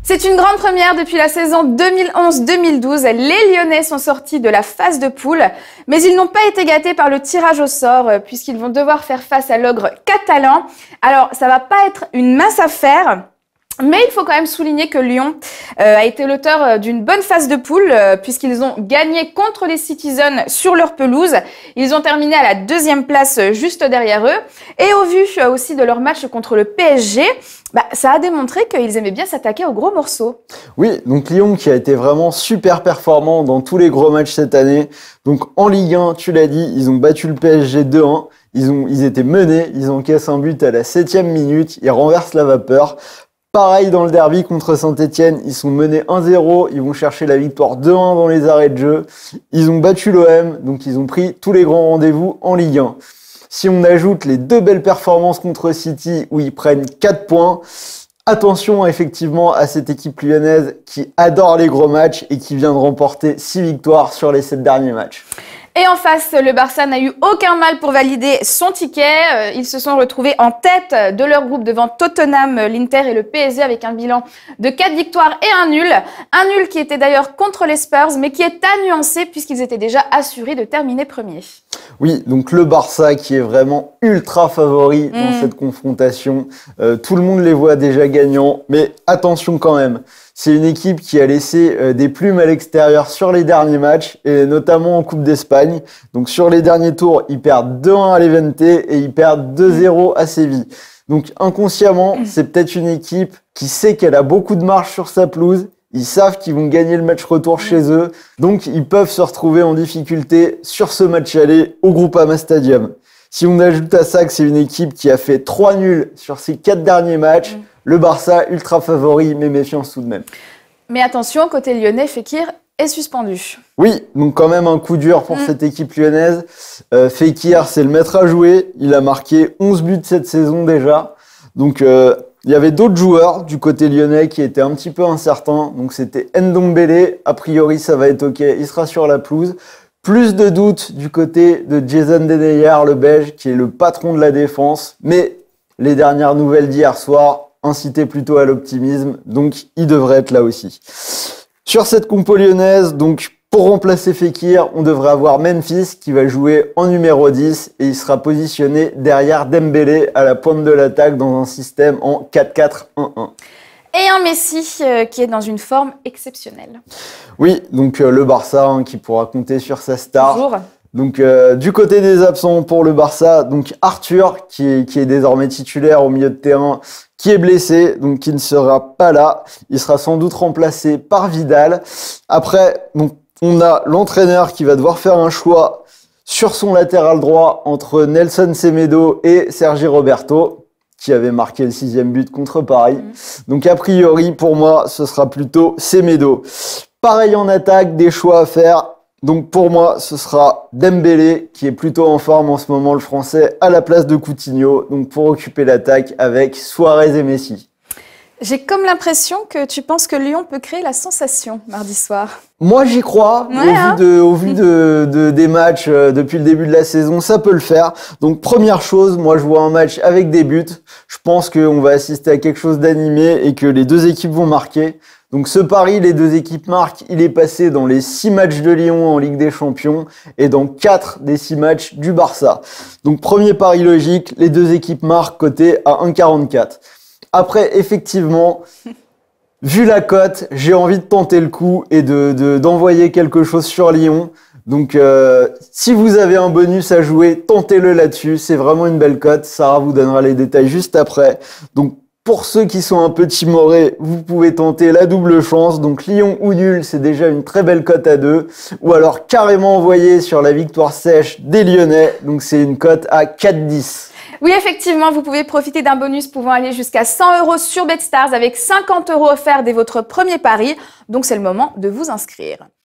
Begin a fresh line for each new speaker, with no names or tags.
C'est une grande première depuis la saison 2011-2012. Les Lyonnais sont sortis de la phase de poule, mais ils n'ont pas été gâtés par le tirage au sort puisqu'ils vont devoir faire face à l'ogre catalan. Alors, ça va pas être une mince affaire. Mais il faut quand même souligner que Lyon a été l'auteur d'une bonne phase de poule puisqu'ils ont gagné contre les Citizens sur leur pelouse. Ils ont terminé à la 2e place juste derrière eux. Et au vu aussi de leur match contre le PSG, ça a démontré qu'ils aimaient bien s'attaquer aux gros morceaux.
Oui, donc Lyon qui a été vraiment super performant dans tous les gros matchs cette année. Donc en Ligue 1, tu l'as dit, ils ont battu le PSG 2-1. Ils étaient menés, ils encaissent un but à la 7e minute, ils renversent la vapeur. Pareil dans le derby contre Saint-Etienne, ils sont menés 1-0, ils vont chercher la victoire 2-1 dans les arrêts de jeu. Ils ont battu l'OM, donc ils ont pris tous les grands rendez-vous en Ligue 1. Si on ajoute les 2 belles performances contre City où ils prennent 4 points, attention effectivement à cette équipe lyonnaise qui adore les gros matchs et qui vient de remporter 6 victoires sur les 7 derniers matchs.
Et en face, le Barça n'a eu aucun mal pour valider son ticket. Ils se sont retrouvés en tête de leur groupe devant Tottenham, l'Inter et le PSG avec un bilan de 4 victoires et un nul. Un nul qui était d'ailleurs contre les Spurs, mais qui est à nuancer puisqu'ils étaient déjà assurés de terminer premiers.
Oui, donc le Barça qui est vraiment ultra favori dans cette confrontation. Tout le monde les voit déjà gagnants, mais attention quand même. C'est une équipe qui a laissé des plumes à l'extérieur sur les derniers matchs, et notamment en Coupe d'Espagne. Donc sur les derniers tours, ils perdent 2-1 à l'Levante et ils perdent 2-0 à Séville. Donc inconsciemment, c'est peut-être une équipe qui sait qu'elle a beaucoup de marge sur sa pelouse. Ils savent qu'ils vont gagner le match retour chez eux. Donc ils peuvent se retrouver en difficulté sur ce match aller au Groupama Stadium. Si on ajoute à ça que c'est une équipe qui a fait 3 nuls sur ses 4 derniers matchs, le Barça ultra favori, mais méfiance tout de même.
Mais attention, côté lyonnais, Fekir est suspendu.
Oui, donc quand même un coup dur pour cette équipe lyonnaise. Fekir, c'est le maître à jouer. Il a marqué 11 buts cette saison déjà. Donc il y avait d'autres joueurs du côté lyonnais qui étaient un petit peu incertains. Donc c'était Ndombele. A priori, ça va être OK. Il sera sur la pelouse. Plus de doutes du côté de Jason Denayer, le Belge, qui est le patron de la défense. Mais les dernières nouvelles d'hier soir incitaient plutôt à l'optimisme. Donc, il devrait être là aussi. Sur cette compo lyonnaise, donc, pour remplacer Fekir, on devrait avoir Memphis qui va jouer en numéro 10 et il sera positionné derrière Dembélé à la pointe de l'attaque dans un système en 4-4-1-1.
Et un Messi qui est dans une forme exceptionnelle.
Oui, donc le Barça qui pourra compter sur sa star.
Toujours.
Donc du côté des absents pour le Barça, donc Arthur qui est désormais titulaire au milieu de terrain, qui est blessé, donc qui ne sera pas là. Il sera sans doute remplacé par Vidal. Après, donc, on a l'entraîneur qui va devoir faire un choix sur son latéral droit entre Nelson Semedo et Sergi Roberto, qui avait marqué le 6e but contre Paris. Donc a priori, pour moi, ce sera plutôt Semedo. Pareil en attaque, des choix à faire. Donc pour moi, ce sera Dembélé, qui est plutôt en forme en ce moment, le Français, à la place de Coutinho. Donc pour occuper l'attaque avec Suarez et Messi.
J'ai comme l'impression que tu penses que Lyon peut créer la sensation mardi soir.
Moi, j'y crois. Au vu des matchs depuis le début de la saison, ça peut le faire. Donc, première chose, moi, je vois un match avec des buts. Je pense qu'on va assister à quelque chose d'animé et que les deux équipes vont marquer. Donc, ce pari, les deux équipes marquent, il est passé dans les 6 matchs de Lyon en Ligue des Champions et dans 4 des 6 matchs du Barça. Donc, premier pari logique, les deux équipes marquent coté à 1,44. Après, effectivement, vu la cote, j'ai envie de tenter le coup et d'envoyer quelque chose sur Lyon. Donc, si vous avez un bonus à jouer, tentez-le là-dessus. C'est vraiment une belle cote. Sarah vous donnera les détails juste après. Donc, pour ceux qui sont un peu timorés, vous pouvez tenter la double chance. Donc, Lyon ou nul, c'est déjà une très belle cote à 2. Ou alors, carrément envoyer sur la victoire sèche des Lyonnais. Donc, c'est une cote à 4,10.
Oui, effectivement, vous pouvez profiter d'un bonus pouvant aller jusqu'à 100 € sur BetStars avec 50 € offerts dès votre premier pari. Donc, c'est le moment de vous inscrire.